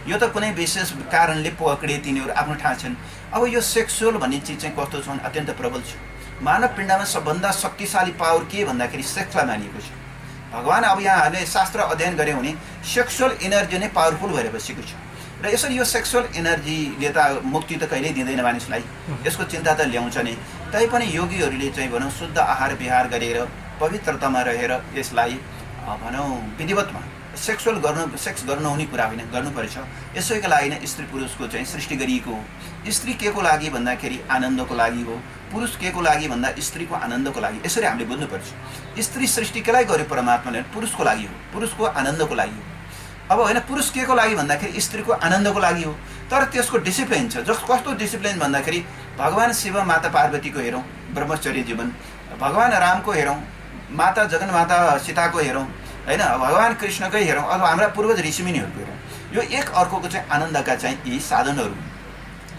यो त कुनै विशेष कारणले पक्रिए, तिनीहरू आफ्नो ठाउँ छन्। अब यो सेक्सुअल भन्ने चिज चाहिँ कस्तो छ भने अत्यन्त प्रबल छ। मानव पिण्डमा सबभन्दा शक्तिशाली पावर के भन्दाखेरि सेक्सलाई मानिएको छ। भगवान् अब यहाँहरूले शास्त्र अध्ययन गऱ्यौँ भने सेक्सुअल एनर्जी नै पावरफुल भएर बसेको छ। र यसरी यो सेक्सुअल एनर्जीले त मुक्ति त कहिल्यै दिँदैन मानिसलाई, यसको चिन्ता त ल्याउँछ नै। तैपनि योगीहरूले चाहिँ भनौँ शुद्ध आहार विहार गरेर पवित्रतामा रहेर यसलाई भनौँ विधिवतमा सेक्स गर्नु हुने कुरा होइन, गर्नुपर्छ। यसैको लागि नै स्त्री पुरुषको चाहिँ सृष्टि गरिएको हो। स्त्री के को लागि भन्दाखेरि आनन्दको लागि हो, पुरुष के को लागि भन्दा स्त्रीको आनन्दको लागि। यसरी हामीले बुझ्नुपर्छ। स्त्री सृष्टि केलाई गर्यो परमात्माले, पुरुषको लागि हो, पुरुषको आनन्दको लागि हो। अब होइन, पुरुष के को लागि भन्दाखेरि स्त्रीको आनन्दको लागि हो। तर त्यसको डिसिप्लिन छ। कस्तो डिसिप्लिन भन्दाखेरि भगवान् शिव माता पार्वतीको हेरौँ ब्रह्मचर्य जीवन, भगवान् रामको हेरौँ, माता जगन्माता सीताको हेरौँ होइन, भगवान् कृष्णकै हेरौँ, अथवा हाम्रा पूर्वज ऋषिमुनिहरूको हेरौँ। यो एक अर्कोको चाहिँ आनन्दका चाहिँ यी साधनहरू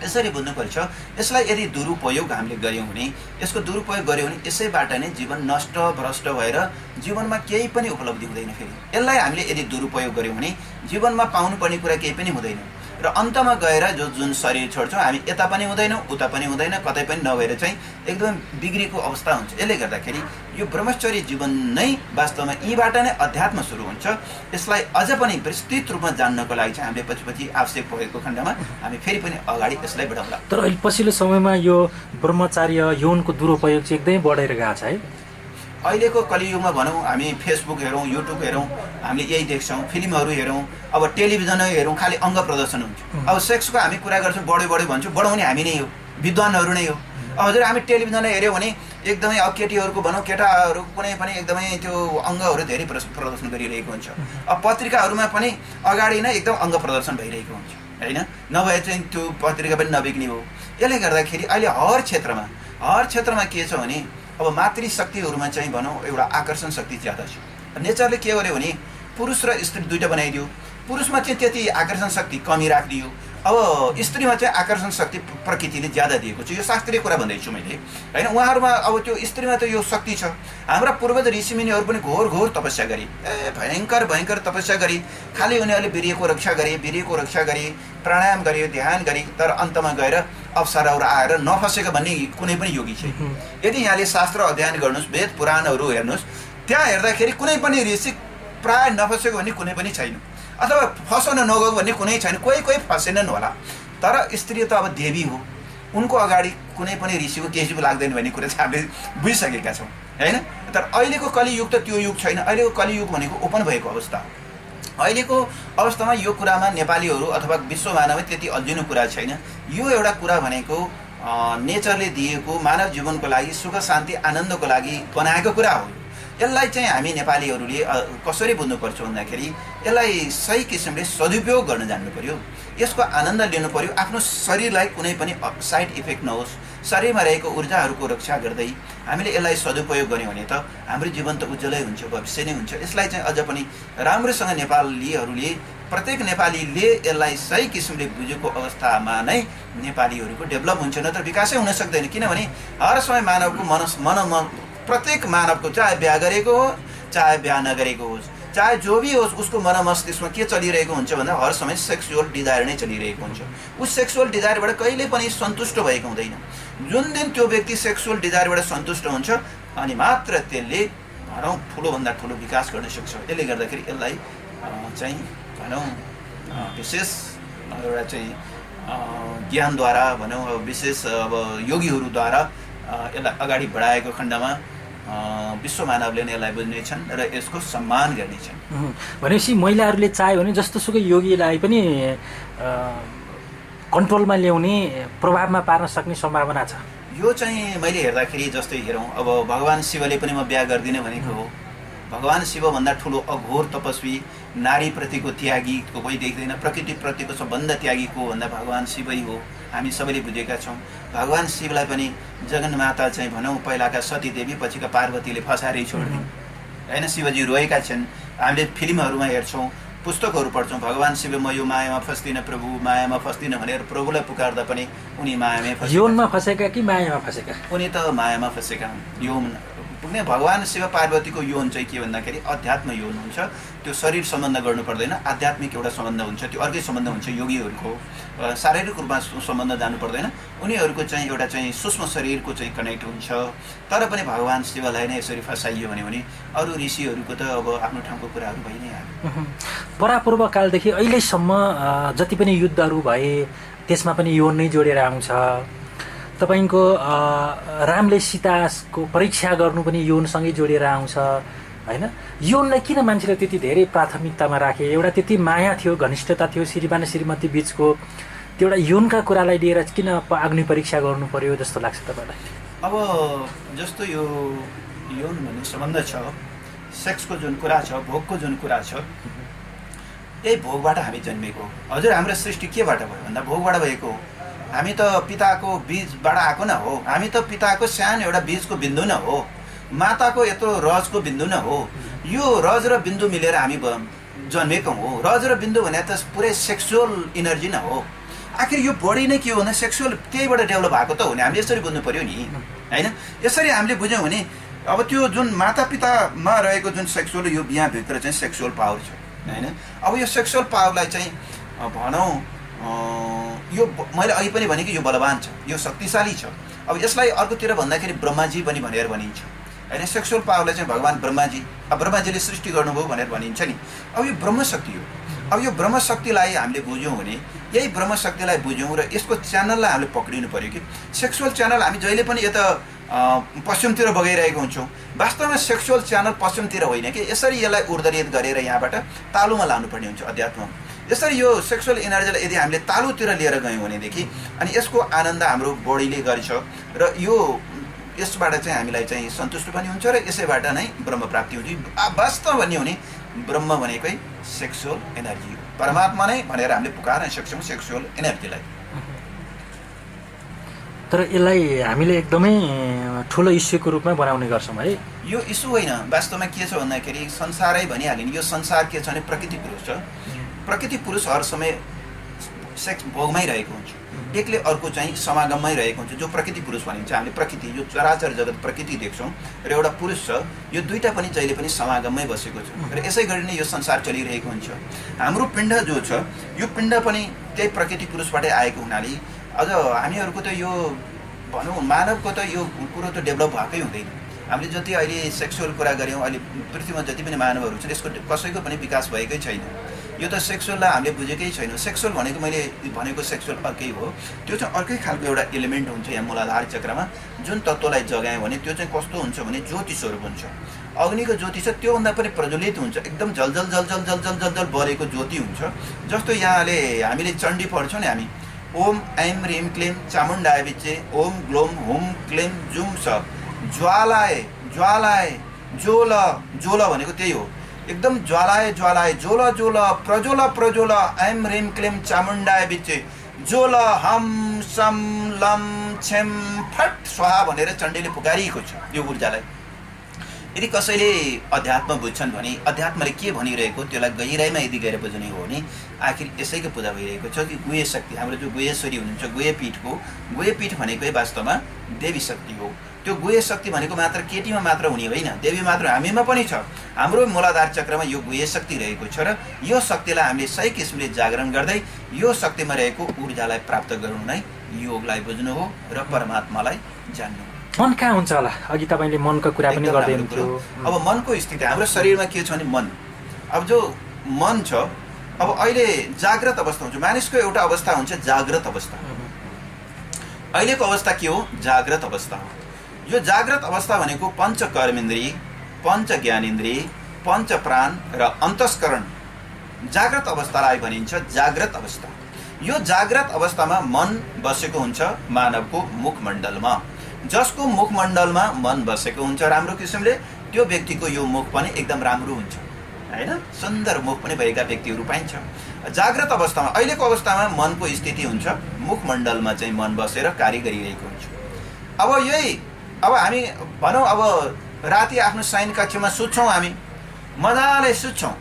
यसरी बुझ्नुपर्छ। यसलाई यदि दुरुपयोग हामीले गऱ्यौँ भने, यसको दुरुपयोग गऱ्यौँ भने यसैबाट नै जीवन नष्ट भ्रष्ट भएर जीवनमा केही पनि उपलब्धि हुँदैन। फेरि यसलाई हामीले यदि दुरुपयोग गऱ्यौँ भने जीवनमा पाउनुपर्ने कुरा केही पनि हुँदैन र अन्तमा गएर जुन शरीर छोड्छौँ हामी, यता पनि हुँदैनौँ उता पनि हुँदैन, कतै पनि नभएर चाहिँ एकदम बिग्रेको अवस्था हुन्छ। यसले गर्दाखेरि यो ब्रह्मचर्य जीवन नै वास्तवमा यहीँबाट नै अध्यात्म सुरु हुन्छ। यसलाई अझ पनि विस्तृत रूपमा जान्नको लागि चाहिँ हामीले पछि आवश्यक भएको खण्डमा हामी फेरि पनि अगाडि यसलाई बढाउँला। तर अहिले पछिल्लो समयमा यो ब्रह्मचर्य यौनको दुरुपयोग चाहिँ एकदमै बढेर गएको छ है। अहिलेको कलियुगमा भनौँ हामी फेसबुक हेरौँ, युट्युब हेरौँ, हामीले यही देख्छौँ, फिल्महरू हेरौँ, अब टेलिभिजन हेरौँ, खालि अङ्ग प्रदर्शन हुन्छ। अब सेक्सको हामी कुरा गर्छौँ, बढ्यो भन्छौँ, बढाउने हामी नै हो, विद्वानहरू नै हो। अब हजुर हामी टेलिभिजनलाई हेऱ्यौँ भने एकदमै अब केटीहरूको भनौँ, केटाहरू कुनै पनि एकदमै त्यो अङ्गहरू धेरै प्रदर्शन गरिरहेको हुन्छ। अब पत्रिकाहरूमा पनि अगाडि नै एकदम अङ्ग प्रदर्शन भइरहेको हुन्छ होइन, नभए चाहिँ त्यो पत्रिका पनि नबिक्ने हो। यसले गर्दाखेरि अहिले हर क्षेत्रमा के छ भने अब मातृशक्तिहरूमा चाहिँ भनौँ एउटा आकर्षण शक्ति ज्यादा छ। नेचरले के गर्यो भने पुरुष र स्त्री दुईटा बनाइदियो, पुरुषमा चाहिँ त्यति आकर्षण शक्ति कमी राखिदियो, अब स्त्रीमा चाहिँ आकर्षण शक्ति प्रकृतिले ज्यादा दिएको छ। यो शास्त्रीय कुरा भन्दैछु मैले होइन। उहाँहरूमा अब त्यो स्त्रीमा त यो शक्ति छ। हाम्रा पूर्वज ऋषिमुनिहरू पनि घोर तपस्या गरे, भयङ्कर तपस्या गरे, खालि उनीहरूले वीर्यको रक्षा गरे, प्राणायाम गरे, ध्यान गरे, तर अन्तमा गएर अप्सराहरू आएर नफसेको भन्ने कुनै पनि योगी छैन। यदि यहाँले शास्त्र अध्ययन गर्नुहोस्, वेद पुराणहरू हेर्नुहोस्, त्यहाँ हेर्दाखेरि कुनै पनि ऋषि प्राय नफसेको भन्ने कुनै पनि छैन, अथवा फसाउन नगएको भन्ने कुनै छैन। कोही फसेनन् होला, तर स्त्री त अब देवी हो, उनको अगाडि कुनै पनि ऋषिको केही लाग्दैन भन्ने कुरा चाहिँ हामीले बुझिसकेका छौँ होइन। तर अहिलेको कलियुग त त्यो युग छैन। अहिलेको कलियुग भनेको ओपन भएको अवस्था हो। अहिलेको अवस्थामा यो कुरामा नेपालीहरू अथवा विश्वमानवै त्यति अल्झिनु कुरा छैन। यो एउटा कुरा भनेको नेचरले दिएको मानव जीवनको लागि सुख शान्ति आनन्दको लागि बनाएको कुरा हो। यसलाई चाहिँ हामी नेपालीहरूले कसरी बुझ्नुपर्छ भन्दाखेरि यसलाई सही किसिमले सदुपयोग गर्न जान्नु पर्यो, यसको आनन्द लिनु पर्यो। आफ्नो शरीरलाई कुनै पनि साइड इफेक्ट नहोस्, शरीरमा रहेको ऊर्जाहरूको रक्षा गर्दै हामीले यसलाई सदुपयोग गऱ्यौँ भने त हाम्रो जीवन त उज्जवलै हुन्छ, भविष्य नै हुन्छ। यसलाई चाहिँ अझ पनि राम्रोसँग नेपालीहरूले, प्रत्येक नेपालीले यसलाई सही किसिमले बुझेको अवस्थामा नै नेपालीहरूको डेभलप हुन्छ, नत्र विकासै हुन सक्दैन। किनभने हर समय मानवको प्रत्येक मानवको चाहे बिहा गरेको हो चाहे बिहा नगरेको होस्, चाहे जो भी होस्, उसको मन मस्तिष्कमा के चलिरहेको हुन्छ भन्दा हर समय सेक्सुअल डिजायर नै चलिरहेको हुन्छ। उस सेक्सुअल डिजायरबाट कहिले पनि सन्तुष्ट भएको हुँदैन। जुन दिन त्यो व्यक्ति सेक्सुअल डिजायरबाट सन्तुष्ट हुन्छ अनि मात्र त्यसले भनौँ ठुलोभन्दा ठुलो विकास गर्न सक्छ। यसले गर्दाखेरि यसलाई चाहिँ भनौँ विशेष एउटा चाहिँ ज्ञानद्वारा भनौँ विशेष अब योगीहरूद्वारा यसलाई अगाडि बढाएको खण्डमा विश्व मानवले नै यसलाई बुझ्नेछन् र यसको सम्मान गर्नेछन्। भनेपछि महिलाहरूले चाह्यो भने जस्तोसुकै योगीलाई पनि कन्ट्रोलमा ल्याउने, प्रभावमा पार्न सक्ने सम्भावना छ। यो चाहिँ मैले हेर्दाखेरि जस्तै हेरौँ, अब भगवान् शिवले पनि म बिहा गर्दिनँ भनेको हो। भगवान् शिवभन्दा ठुलो अघोर तपस्वी, नारीप्रतिको त्यागीको कोही देख्दैन। प्रकृतिप्रतिको सबभन्दा त्यागी को भन्दा भगवान् शिवै हो। हामी सबैले बुझेका छौँ। भगवान् शिवलाई पनि जगन्माता चाहिँ भनौँ पहिलाका सतीदेवी, पछिका पार्वतीले फसाएरै छोडिदिन् होइन। शिवजी रोएका छन्। हामीले फिल्महरूमा हेर्छौँ, पुस्तकहरू पढ्छौँ, भगवान् शिव म यो मायामा फस्दिनँ प्रभु, मायामा फस्दिनँ भनेर प्रभुलाई पुकार्दा पनि उनी मायामै फसे। यौनमा फसेका कि मायामा फसेका? उनी त मायामा फसेका हुन्। यौन पुग्ने भगवान् शिव पार्वतीको यौन चाहिँ के भन्दाखेरि अध्यात्म यौन हुन्छ। त्यो शरीर सम्बन्ध गर्नु पर्दैन, आध्यात्मिक एउटा सम्बन्ध हुन्छ। त्यो अर्कै सम्बन्ध हुन्छ योगीहरूको। शारीरिक रूपमा सम्बन्ध जानु पर्दैन। उनीहरूको चाहिँ एउटा चाहिँ सूक्ष्म शरीरको चाहिँ कनेक्ट हुन्छ। तर पनि भगवान् शिवलाई नै यसरी फसाइयो भने अरू ऋषिहरूको त अब आफ्नो ठाउँको कुराहरू भइ नै हाल्यो। परापूर्व कालदेखि अहिलेसम्म जति पनि युद्धहरू भए त्यसमा पनि यौन नै जोडेर आउँछ। तपाईँको रामले सीताको परीक्षा गर्नु पनि यौनसँगै जोडेर आउँछ होइन। यौनलाई किन मान्छेले त्यति धेरै प्राथमिकतामा राखे? एउटा त्यति माया थियो, घनिष्ठता थियो श्रीमान श्रीमती बिचको, त्यो एउटा यौनका कुरालाई लिएर किन अग्नि परीक्षा गर्नु पर्यो जस्तो लाग्छ तपाईँलाई? अब जस्तो यो यौन भन्ने सम्बन्ध छ, सेक्सको जुन कुरा छ, भोगको जुन कुरा छ, यही भोगबाट हामी जन्मेको। हजुर हाम्रो सृष्टि केबाट भयो भन्दा भोगबाट भएको। हामी त पिताको बीजबाट आएको न हो। हामी त पिताको सानो एउटा बीजको बिन्दु न हो। माताको यत्रो रजको बिन्दु न हो। यो रज र बिन्दु मिलेर हामी जन्मेको हो। रज र बिन्दु भने त पुरै सेक्सुअल इनर्जी न हो। आखिर यो बडी नै के हो भने सेक्सुअल त्यहीबाट डेभलप भएको त हो नि। हामीले यसरी बुझ्नु पर्यो नि होइन। यसरी हामीले बुझ्यौँ भने अब त्यो जुन माता पितामा रहेको जुन सेक्सुअल, यो बिहाभित्र चाहिँ सेक्सुअल पावर छ होइन। अब यो सेक्सुअल पावरलाई चाहिँ भनौँ यो मैले अघि पनि भने कि यो बलवान छ, यो शक्तिशाली छ। अब यसलाई अर्कोतिर भन्दाखेरि ब्रह्माजी पनि भनेर भनिन्छ होइन। सेक्सुअल पावरलाई चाहिँ भगवान् ब्रह्माजी, अब ब्रह्माजीले सृष्टि गर्नुभयो भनेर भनिन्छ नि। अब यो ब्रह्मशक्ति हो। अब यो ब्रह्मशक्तिलाई हामीले बुझ्यौँ भने, यही ब्रह्मशक्तिलाई बुझ्यौँ र यसको च्यानललाई हामीले पक्रिनु पऱ्यो कि सेक्सुअल च्यानल हामी जहिले पनि यता पश्चिमतिर बगाइरहेको हुन्छौँ। वास्तवमा सेक्सुअल च्यानल पश्चिमतिर होइन कि यसरी यसलाई ऊर्ध्वरेत गरेर यहाँबाट तालुमा लानुपर्ने हुन्छ अध्यात्ममा। यसरी यो सेक्सुअल एनर्जीलाई यदि हामीले तालुतिर लिएर गयौँ भनेदेखि अनि यसको आनन्द हाम्रो बडीले गर्छ र यो यसबाट चाहिँ हामीलाई चाहिँ सन्तुष्ट पनि हुन्छ र यसैबाट नै ब्रह्म प्राप्ति हुन्छ। वास्तव भन्ने हो भने ब्रह्म भनेकै सेक्सुअल एनर्जी हो। परमात्मा नै भनेर हामीले पुकार्न सक्छौँ सेक्सुअल एनर्जीलाई। तर यसलाई हामीले एकदमै ठुलो इस्युको रूपमा बनाउने गर्छौँ है। यो इस्यु होइन, वास्तवमा के छ भन्दाखेरि संसारै भनिहाल्यो नि। यो संसार के छ भने प्रकृति पुरुष छ। प्रकृति पुरुष हर समय सेक्स भोगमै रहेको हुन्छ। एकले अर्को चाहिँ समागममै रहेको हुन्छ। जो प्रकृति पुरुष भनिन्छ, हामीले प्रकृति यो चराचर जगत प्रकृति देख्छौँ र एउटा पुरुष छ। यो दुईटा पनि जहिले पनि समागममै बसेको छ र यसै गरी नै यो संसार चलिरहेको हुन्छ। हाम्रो पिण्ड जो छ यो पिण्ड पनि त्यही प्रकृति पुरुषबाटै आएको हुनाले अझ हामीहरूको त यो भनौँ मानवको त यो कुरो त डेभलप भएकै हुँदैन। हामीले जति अहिले सेक्सुअल कुरा गऱ्यौँ, अहिले पृथ्वीमा जति पनि मानवहरू छन् यसको कसैको पनि विकास भएकै छैन। यो त सेक्सुअललाई हामीले बुझेकै छैनौँ। सेक्सुअल भनेको मैले भनेको सेक्सुअल अर्कै हो। त्यो चाहिँ अर्कै खालको एउटा एलिमेन्ट हुन्छ यहाँ मूलाधार चक्रमा। जुन तत्त्वलाई जगायो भने त्यो चाहिँ कस्तो हुन्छ भने ज्योति स्वरूप हुन्छ। अग्निको ज्योति छ, त्योभन्दा पनि प्रज्वलित हुन्छ। एकदम जलजल जलजल जलजल जलजल बलेको ज्योति हुन्छ। जस्तो यहाँले हामीले चण्डी पढ्छौँ नि हामी, ओम ऐम ह्रीम क्लीम चामुण्डाय विचे ओम ग्लोम हुम क्लीम जुम स ज्वालाय ज्वालाय जोल जोल भनेको त्यही हो। एकदम ज्वालाय ज्वालाय जोल जोल प्रज्वल प्रज्वल ऐम ह्रीम क्लीम चामुण्डाय विचे जोल हम सम लम छेम फट स्वाहा भनेर चण्डीले पुकारिएको छ यो ऊर्जालाई। यदि कसैले अध्यात्म बुझ्छन् भने अध्यात्मले के भनिरहेको त्यसलाई गहिराइमा यदि गएर बुझ्ने हो भने आखिर यसैको पूजा भइरहेको छ कि गुह्य शक्ति। हाम्रो जो गुह्येश्वरी हुनुहुन्छ गुह्यपीठ भनेकै वास्तवमा देवी शक्ति हो। त्यो गुह्य शक्ति भनेको मात्र केटीमा मात्र हुने होइन, देवी मात्र हामीमा पनि छ। हाम्रो मूलाधार चक्रमा यो गुह्य शक्ति रहेको छ र यो शक्तिलाई हामीले सही किसिमले जागरण गर्दै यो शक्तिमा रहेको ऊर्जालाई प्राप्त गर्नु नै योगलाई बुझ्नु हो र परमात्मालाई जान्नु। मन कहाँ हुन्छ होला? अघि तपाईँले मनको कुरा पनि गर्दै हुनुहुन्थ्यो। अब मनको स्थिति हाम्रो शरीरमा के छ भने मन। अब जो मन छ अब अहिले जागृत अवस्था हुन्छ। मानिसको एउटा अवस्था हुन्छ जागृत अवस्था। अहिलेको अवस्था के हो? जागृत अवस्था हो। यो जाग्रत अवस्था भनेको पञ्च कर्मेन्द्रिय, पञ्च ज्ञानेन्द्रिय, पञ्च प्राण र अन्तस्करण जाग्रत अवस्थालाई भनिन्छ जाग्रत अवस्था। यो जाग्रत अवस्थामा मन बसेको हुन्छ मानवको मुखमण्डलमा। जसको मुखमण्डलमा मन बसेको हुन्छ राम्रो किसिमले, त्यो व्यक्तिको यो मुख पनि एकदम राम्रो हुन्छ, हैन? सुन्दर मुख पनि भएका व्यक्तिहरू पाइन्छ। जाग्रत अवस्थामा, अहिलेको अवस्थामा मनको स्थिति हुन्छ मुखमण्डलमा चाहिँ मन बसेर कार्य गरिरहेको हुन्छ। अब हामी भनौँ, अब राति आफ्नो शयन कक्षमा सुत्छौँ, हामी मजाले सुत्छौँ।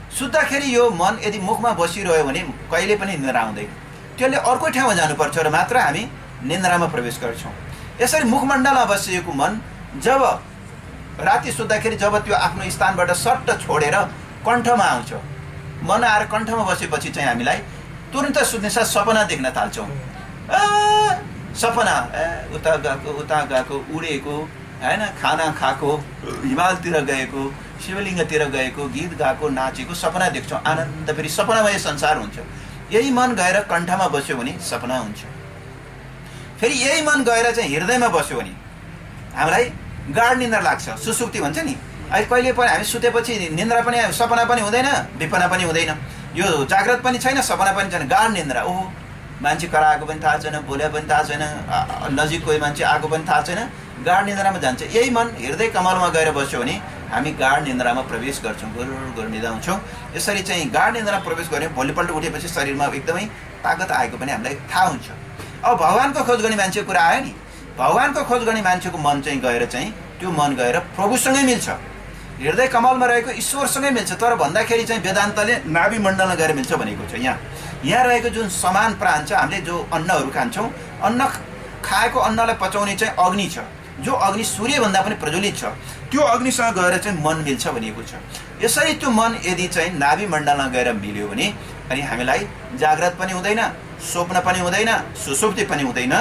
सुत्दाखेरि यो मन यदि मुखमा बसिरह्यो भने कहिले पनि निन्द्रा आउँदैन। त्यसले अर्को ठाउँमा जानुपर्छ र मात्र हामी निन्द्रामा प्रवेश गर्छौँ। यसरी मुखमण्डलमा बसिएको मन जब राति सुत्दाखेरि जब त्यो आफ्नो स्थानबाट सट्ट छोडेर कण्ठमा आउँछ, मन आएर कण्ठमा बसेपछि चाहिँ हामीलाई तुरन्त सुत्ने साथ सपना देख्न थाल्छौँ। सपना उता गएको उडेको, हैन? खाना खाएको, हिमालतिर गएको, शिवलिङ्गतिर गएको, गीत गाएको, नाचेको सपना देख्छौँ। आनन्द, फेरि सपनामय संसार हुन्छ। यही मन गएर कण्ठमा बस्यो भने सपना हुन्छ। फेरि यही मन गएर चाहिँ हृदयमा बस्यो भने हामीलाई गाढ निन्द्रा लाग्छ, सुसुप्ति भन्छ नि। अहिले कहिले पनि हामी सुतेपछि निन्द्रा पनि, सपना पनि हुँदैन, विपना पनि हुँदैन, यो जाग्रत पनि छैन, सपना पनि छैन, गाढ निन्द्रा। ओहो, मान्छे कराएको पनि थाहा छैन, बोले पनि थाहा छैन, नजिक कोही मान्छे आएको पनि थाहा छैन, गाढ निन्द्रामा जान्छ। यही मन हृदय कमलमा गएर बस्यो भने हामी गाढ निन्द्रामा प्रवेश गर्छौँ, गुरुर निदाउँछौँ। यसरी चाहिँ गाढ निन्द्रा प्रवेश गऱ्यौँ, भोलिपल्ट उठेपछि शरीरमा एकदमै तागत आएको पनि हामीलाई थाहा हुन्छ। अब भगवानको खोज गर्ने मान्छेको कुरा आयो नि, भगवानको खोज गर्ने मान्छेको मन चाहिँ गएर चाहिँ त्यो मन गएर प्रभुसँगै मिल्छ, हृदय कमलमा रहेको ईश्वरसँगै मिल्छ। तर भन्दाखेरि चाहिँ वेदान्तले नाभि मण्डलमा गएर मिल्छ भनेको छ। यहाँ रहेको जुन समान प्राण छ, हामीले जो अन्नहरू खान्छौँ, अन्न खाएको अन्नलाई पचाउने चाहिँ अग्नि छ, जो अग्नि सूर्यभन्दा पनि प्रज्वलित छ, त्यो अग्निसँग गएर चाहिँ मन मिल्छ भनेको छ। यसरी त्यो मन यदि चाहिँ नाभि मण्डलमा गएर मिल्यो भने अनि हामीलाई जाग्रत पनि हुँदैन, स्वप्न पनि हुँदैन, सुसुप्ति पनि हुँदैन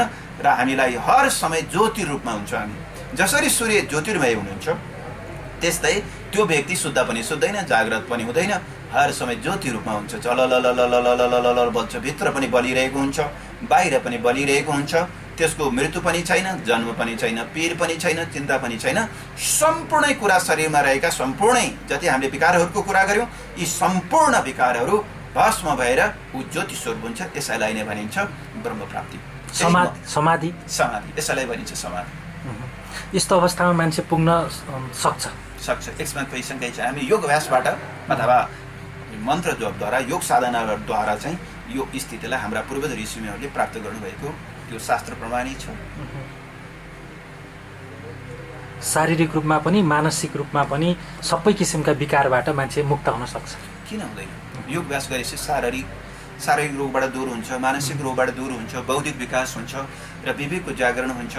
र हामीलाई हर समय ज्योति रूपमा हुन्छ। हामी जसरी सूर्य ज्योतिर्मय हुनुहुन्छ त्यस्तै त्यो व्यक्ति शुद्ध पनि सुत्दैन, जाग्रत पनि हुँदैन, हर समय ज्योति रूपमा हुन्छ। चलललललललललल बल्छ, भित्र पनि बलिरहेको हुन्छ, बाहिर पनि बलिरहेको हुन्छ। त्यसको मृत्यु पनि छैन, जन्म पनि छैन, पीर पनि छैन, चिन्ता पनि छैन। सम्पूर्णै कुरा शरीरमा रहेका सम्पूर्णै जति हामीले विकारहरूको कुरा गर्यौँ, यी सम्पूर्ण विकारहरू भस्म भएर ऊ ज्योति स्वरूप हुन्छ। यसैलाई नै भनिन्छ ब्रह्म प्राप्ति, समाधि। यसैलाई भनिन्छ समाधि। यस्तो अवस्थामा मान्छे पुग्न सक्छ। यसमा कोही शङ्कै छ। हामी योग अभ्यासबाट अथवा मन्त्र जपद्वारा, योग साधनाद्वारा चाहिँ यो स्थितिलाई हाम्रा पूर्वज ऋषिमुनिहरूले प्राप्त गर्नुभएको त्यो शास्त्र प्रमाणित छ। शारीरिक रूपमा पनि मानसिक रूपमा पनि सबै किसिमका विकारबाट मान्छे मुक्त हुन सक्छ। किन हुँदैन? योग अभ्यास गरेपछि शारीरिक रोगबाट दूर हुन्छ, मानसिक रोगबाट दूर हुन्छ, बौद्धिक विकास हुन्छ र विवेकको जागरण हुन्छ।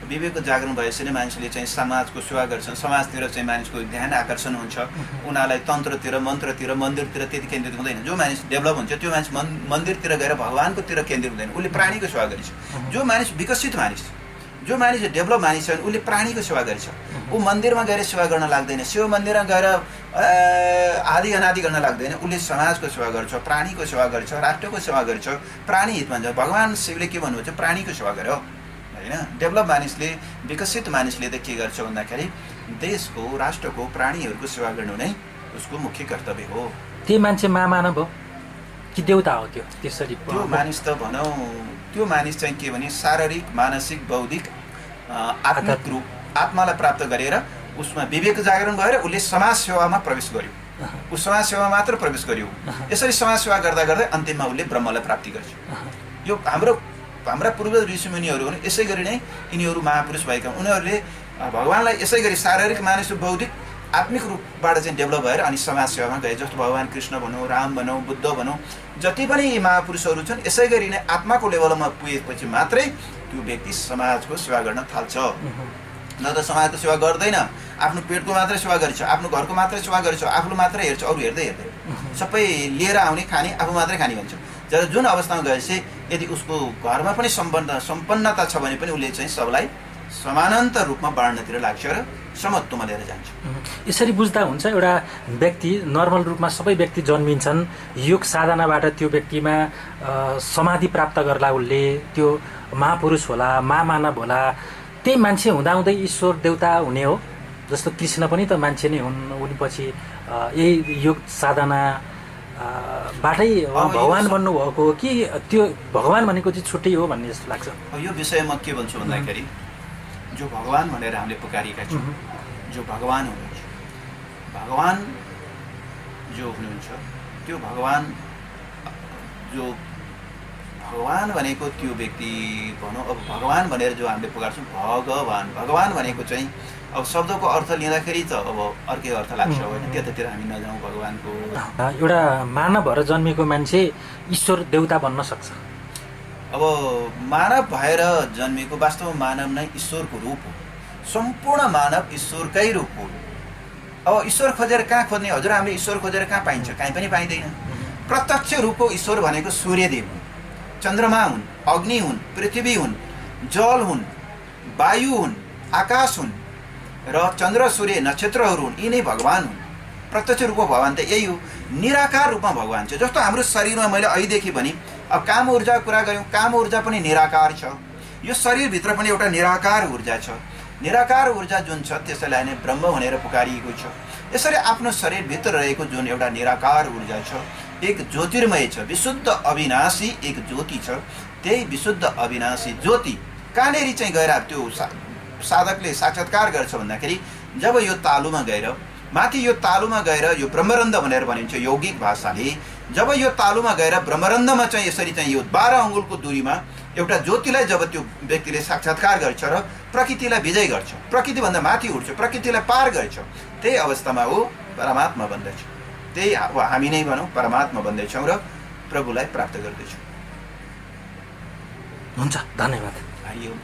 विवेकको जागरण भएपछि नै मान्छेले चाहिँ समाजको सेवा गर्छन्, समाजतिर चाहिँ मानिसको ध्यान आकर्षण हुन्छ, उनीहरूलाई तन्त्रतिर, मन्त्रतिर, मन्दिरतिर त्यति केन्द्रित हुँदैन। जो मानिस डेभलप हुन्छ त्यो मानिस मन्दिरतिर गएर भगवान्कोतिर केन्द्रित हुँदैन, उसले प्राणीको सेवा गर्छ। जो मानिस विकसित मानिस, जो मानिस डेभलप मानिस छ उसले प्राणीको सेवा गर्छ। ऊ मन्दिरमा गएर सेवा गर्न लाग्दैन, शिव मन्दिरमा गएर आदि अनादि गर्न लाग्दैन, उसले समाजको सेवा गर्छ, प्राणीको सेवा गर्छ, राष्ट्रको सेवा गर्छ, प्राणी हित भन्छ। भगवान् शिवले के भन्नुहुन्छ? प्राणीको सेवा गर, होइन? डेभलप मानिसले, विकसित मानिसले त के गर्छ भन्दाखेरि देशको, राष्ट्रको, प्राणीहरूको सेवा गर्नु नै उसको मुख्य कर्तव्य हो। त्यो मान्छे मानव हो कि देउता हो? त्यसरी त्यो मानिस त भनौँ, त्यो मानिस चाहिँ के भने शारीरिक, मानसिक, बौद्धिक, आत्मिक रूप आत्मालाई प्राप्त गरेर उसमा विवेक जागरण भएर उसले समाज सेवामा प्रवेश गर्यो। ऊ समाज सेवामा मात्र प्रवेश गर्यो। यसरी समाज सेवा गर्दा गर्दै अन्तिममा उसले ब्रह्मलाई प्राप्ति गर्छ। यो हाम्रा पूर्वज ऋषिमुनिहरू हुन्, यसै गरी नै यिनीहरू महापुरुष भएका। उनीहरूले भगवान्लाई यसै गरी शारीरिक, मानसिक, बौद्धिक, आत्मिक रूपबाट चाहिँ डेभलप भएर अनि समाज सेवामा गए। जस्तो भगवान् कृष्ण भनौँ, राम भनौँ, बुद्ध भनौँ, जति पनि महापुरुषहरू छन् यसै गरी नै आत्माको लेभलमा पुगेपछि मात्रै त्यो व्यक्ति समाजको सेवा गर्न थाल्छ। न त समाजको सेवा गर्दैन, आफ्नो पेटको मात्रै सेवा गर्छ, आफ्नो घरको मात्रै सेवा गर्छ, आफूले मात्रै हेर्छ, अरू हेर्दै सबै लिएर आउने, खाने, आफू मात्रै खाने भन्छ। जब जुन अवस्थामा गएपछि यदि उसको घरमा पनि सम्पन्नता छ भने पनि उसले चाहिँ सबलाई समानान्तर रूपमा बाँड्नतिर लाग्छ र समत्वमा लिएर जान्छ। यसरी बुझ्दा हुन्छ, एउटा व्यक्ति नर्मल रूपमा सबै व्यक्ति जन्मिन्छन्, योग साधनाबाट त्यो व्यक्तिमा समाधि प्राप्त गर्ला, उसले त्यो महापुरुष होला, महामानव होला, त्यही मान्छे हुँदाहुँदै ईश्वर देवता हुने हो। जस्तो कृष्ण पनि त मान्छे नै हुन्, उनी पछि यही योग साधना बाटै भगवान बन्नुभएको हो कि त्यो भगवान भनेको चाहिँ छुट्टै हो भन्ने जस्तो लाग्छ। यो विषयमा के भन्छु भन्दाखेरि जो भगवान भनेर हामीले पुकारेका छौँ, जो भगवान हुनुहुन्छ, भगवान जो हुनुहुन्छ त्यो भगवान भनेको त्यो व्यक्ति भनौँ। अब भगवान भनेर जो हामीले पुकार्छौँ भगवान भनेको चाहिँ अब शब्दको अर्थ लिँदाखेरि त अब अर्कै अर्थ लाग्छ होइन, त्यतातिर हामी नजाउँ। भगवानको एउटा मानव भएर जन्मेको मान्छे ईश्वर देवता बन्न सक्छ। अब मानव भएर जन्मेको वास्तवमा मानव नै ईश्वरको रूप हो। सम्पूर्ण मानव ईश्वरकै रूप हो। अब ईश्वर खोजेर कहाँ खोज्ने? हजुर, हामीले ईश्वर खोजेर कहाँ पाइन्छ? कहीँ पनि पाइँदैन। प्रत्यक्ष रूपको ईश्वर भनेको सूर्यदेव हुन्, चन्द्रमा हुन्, अग्नि हुन्, पृथ्वी हुन्, जल हुन्, वायु हुन्, आकाश हुन् र चन्द्र सूर्य नक्षत्रहरू हुन्। यी नै भगवान हुन्। प्रत्यक्ष रूपमा भगवान त यही हो। निराकार रूपमा भगवान छ। जस्तो हाम्रो शरीरमा मैले अहिलेदेखि भने अब काम ऊर्जाको कुरा गऱ्यौँ, काम ऊर्जा पनि निराकार छ। यो शरीरभित्र पनि एउटा निराकार ऊर्जा छ। निराकार ऊर्जा जुन छ त्यसैलाई नै ब्रह्म भनेर पुकारिएको छ। यसरी आफ्नो शरीरभित्र रहेको जुन एउटा निराकार ऊर्जा छ, एक ज्योतिर्मय छ, विशुद्ध अविनाशी एक ज्योति छ। त्यही विशुद्ध अविनाशी ज्योति कहाँनिर चाहिँ गएर त्यो साधकले साक्षात्कार गर्छ भन्दाखेरि जब यो तालुमा गएर माथि यो तालुमा गएर यो ब्रह्मरन्ध्र भनेर भनिन्छ यौगिक भाषाले, जब यो तालुमा गएर ब्रह्मरन्ध्रमा चाहिँ यसरी चाहिँ यो 12 अङ्गुलको दूरीमा एउटा ज्योतिलाई जब त्यो व्यक्तिले साक्षात्कार गर्छ र प्रकृतिलाई विजय गर्छ, प्रकृतिभन्दा माथि उठ्छ, प्रकृतिलाई पार गर्छ, त्यही अवस्थामा ऊ परमात्मा बन्दछ। त्यही हामी नै भनौँ परमात्मा बन्दैछौँ र प्रभुलाई प्राप्त गर्दैछौँ। हुन्छ, धन्यवाद। हरि ओम।